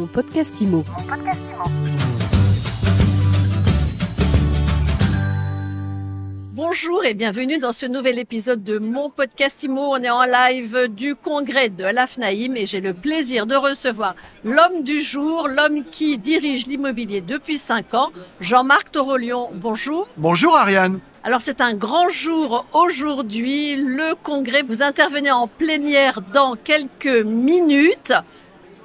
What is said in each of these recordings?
Mon podcast IMO. Bonjour et bienvenue dans ce nouvel épisode de mon podcast IMO. On est en live du congrès de l'AFNAIM et j'ai le plaisir de recevoir l'homme du jour, l'homme qui dirige l'immobilier depuis 5 ans, Jean-Marc Torolion. Bonjour. Bonjour Ariane. Alors c'est un grand jour aujourd'hui, le congrès. Vous intervenez en plénière dans quelques minutes.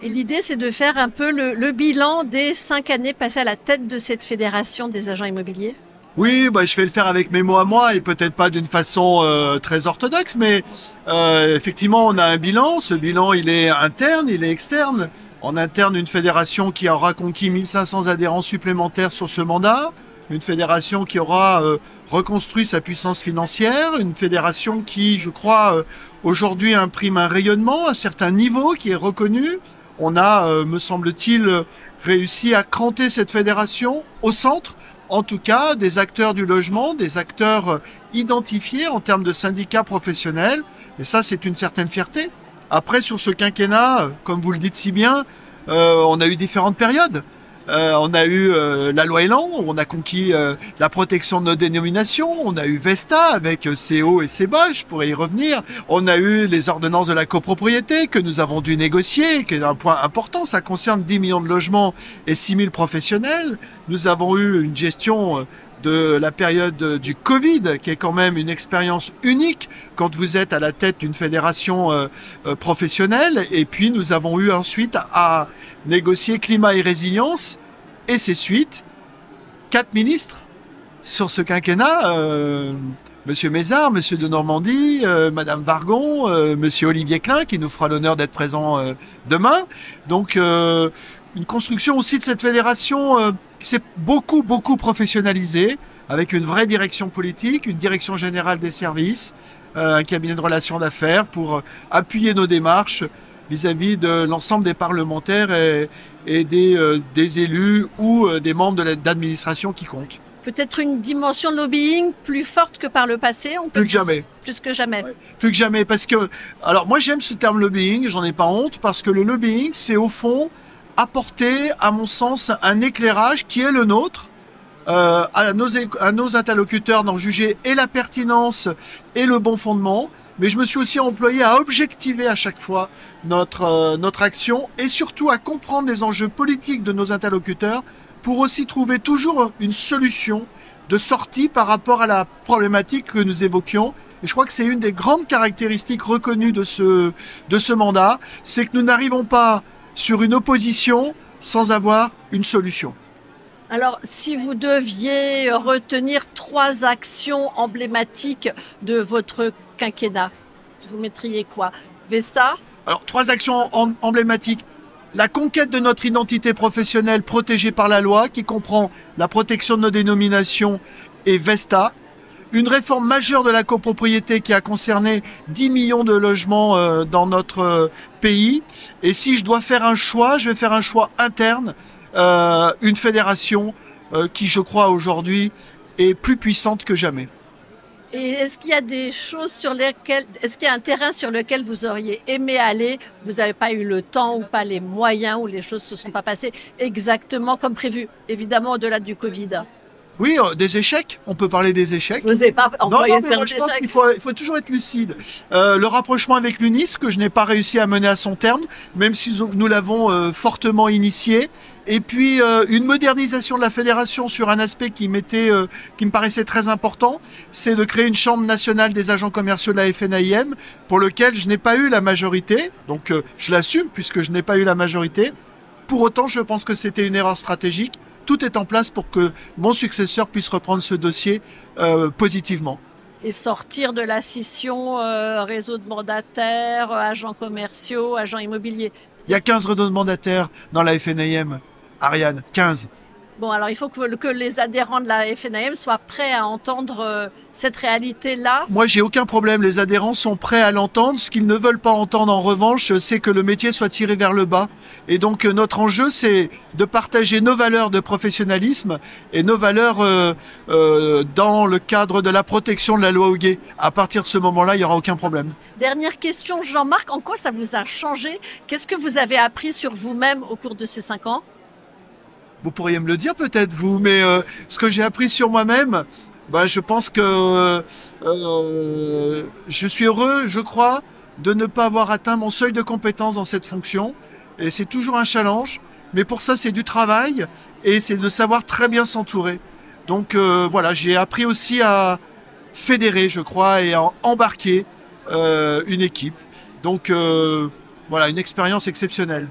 Et l'idée, c'est de faire un peu le bilan des 5 années passées à la tête de cette fédération des agents immobiliers. Oui, je vais le faire avec mes mots à moi et peut-être pas d'une façon très orthodoxe, mais effectivement, on a un bilan. Ce bilan, il est interne, il est externe. En interne, une fédération qui aura conquis 1500 adhérents supplémentaires sur ce mandat, une fédération qui aura reconstruit sa puissance financière, une fédération qui, je crois, aujourd'hui imprime un rayonnement, un certain niveau qui est reconnu. On a, me semble-t-il, réussi à cranter cette fédération au centre, en tout cas, des acteurs du logement, des acteurs identifiés en termes de syndicats professionnels. Et ça, c'est une certaine fierté. Après, sur ce quinquennat, comme vous le dites si bien, on a eu différentes périodes. On a eu la loi Elan, où on a conquis la protection de nos dénominations. On a eu Vesta avec ses hauts et ses bas, je pourrais y revenir. On a eu les ordonnances de la copropriété que nous avons dû négocier, qui est un point important. Ça concerne 10 millions de logements et 6 000 professionnels. Nous avons eu une gestion de la période du Covid, qui est quand même une expérience unique quand vous êtes à la tête d'une fédération professionnelle. Et puis nous avons eu ensuite à négocier climat et résilience et ses suites. 4 ministres sur ce quinquennat, Monsieur Mézard, Monsieur de Normandie, Madame Vargon, Monsieur Olivier Klein, qui nous fera l'honneur d'être présent demain. Donc une construction aussi de cette fédération qui s'est beaucoup professionnalisée, avec une vraie direction politique, une direction générale des services, un cabinet de relations d'affaires pour appuyer nos démarches vis-à-vis de l'ensemble des parlementaires et des élus ou des membres d'administration qui comptent. Peut-être une dimension de lobbying plus forte que par le passé. Plus que jamais. Plus que jamais. Ouais. Plus que jamais, parce que... Alors moi j'aime ce terme lobbying, j'en ai pas honte, parce que le lobbying, c'est au fond apporter, à mon sens, un éclairage qui est le nôtre, à nos interlocuteurs d'en juger et la pertinence et le bon fondement. Mais je me suis aussi employé à objectiver à chaque fois notre action et surtout à comprendre les enjeux politiques de nos interlocuteurs pour aussi trouver toujours une solution de sortie par rapport à la problématique que nous évoquions. Et je crois que c'est une des grandes caractéristiques reconnues de ce mandat, c'est que nous n'arrivons pas sur une opposition sans avoir une solution. Alors, si vous deviez retenir 3 actions emblématiques de votre quinquennat, vous mettriez quoi? Vesta? Alors, 3 actions emblématiques. La conquête de notre identité professionnelle protégée par la loi, qui comprend la protection de nos dénominations et Vesta. Une réforme majeure de la copropriété qui a concerné 10 millions de logements dans notre pays. Et si je dois faire un choix, je vais faire un choix interne. Une fédération qui, je crois, aujourd'hui est plus puissante que jamais. Et est-ce qu'il y a des choses est-ce qu'il y a un terrain sur lequel vous auriez aimé aller, vous n'avez pas eu le temps ou pas les moyens, ou les choses ne se sont pas passées exactement comme prévu, évidemment au-delà du Covid? Oui, des échecs. On peut parler des échecs. Vous n'avez pas employé le terme moi, je pense qu'il faut toujours être lucide. Le rapprochement avec l'UNIS, que je n'ai pas réussi à mener à son terme, même si nous l'avons fortement initié. Et puis, une modernisation de la fédération sur un aspect qui me paraissait très important, c'est de créer une chambre nationale des agents commerciaux de la FNAIM, pour lequel je n'ai pas eu la majorité. Donc, je l'assume, puisque je n'ai pas eu la majorité. Pour autant, je pense que c'était une erreur stratégique. Tout est en place pour que mon successeur puisse reprendre ce dossier positivement. Et sortir de la scission réseau de mandataires, agents commerciaux, agents immobiliers. Il y a 15 réseaux de mandataires dans la FNAIM, Ariane, 15. Bon, alors il faut que les adhérents de la FNAM soient prêts à entendre cette réalité-là. Moi, j'ai aucun problème. Les adhérents sont prêts à l'entendre. Ce qu'ils ne veulent pas entendre, en revanche, c'est que le métier soit tiré vers le bas. Et donc, notre enjeu, c'est de partager nos valeurs de professionnalisme et nos valeurs dans le cadre de la protection de la loi Houguet. À partir de ce moment-là, il n'y aura aucun problème. Dernière question, Jean-Marc, en quoi ça vous a changé? Qu'est-ce que vous avez appris sur vous-même au cours de ces 5 ans? Vous pourriez me le dire peut-être, vous, mais ce que j'ai appris sur moi-même, je pense que je suis heureux, je crois, de ne pas avoir atteint mon seuil de compétence dans cette fonction. Et c'est toujours un challenge, mais pour ça, c'est du travail et c'est de savoir très bien s'entourer. Donc voilà, j'ai appris aussi à fédérer, je crois, et à embarquer une équipe. Donc voilà, une expérience exceptionnelle.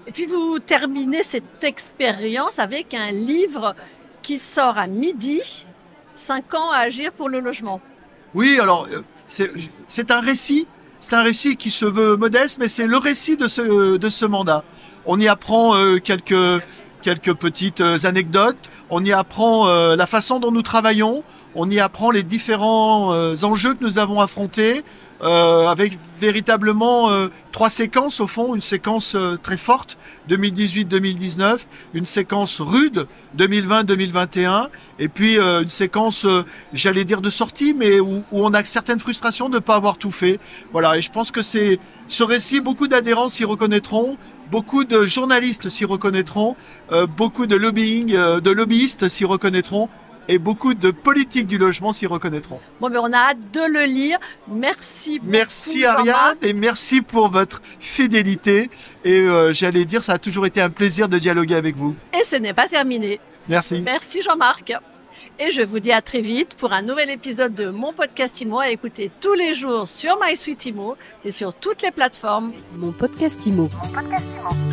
Et puis vous terminez cette expérience avec un livre qui sort à midi, 5 ans à agir pour le logement. Oui, alors c'est un récit. C'est un récit qui se veut modeste, mais c'est le récit de ce mandat. On y apprend quelques petites anecdotes. On y apprend la façon dont nous travaillons. On y apprend les différents enjeux que nous avons affrontés, avec véritablement 3 séquences au fond. Une séquence très forte, 2018-2019, une séquence rude, 2020-2021, et puis une séquence, j'allais dire de sortie, mais où on a certaines frustrations de ne pas avoir tout fait. Voilà, et je pense que c'est ce récit, beaucoup d'adhérents s'y reconnaîtront, beaucoup de journalistes s'y reconnaîtront, beaucoup de lobbyistes s'y reconnaîtront, et beaucoup de politiques du logement s'y reconnaîtront. Bon, mais on a hâte de le lire. Merci beaucoup. Merci Ariane, et merci pour votre fidélité. Et j'allais dire, ça a toujours été un plaisir de dialoguer avec vous. Et ce n'est pas terminé. Merci. Merci Jean-Marc. Et je vous dis à très vite pour un nouvel épisode de mon podcast IMO à écouter tous les jours sur MySuite IMO et sur toutes les plateformes. Mon podcast IMO. Mon podcast IMO.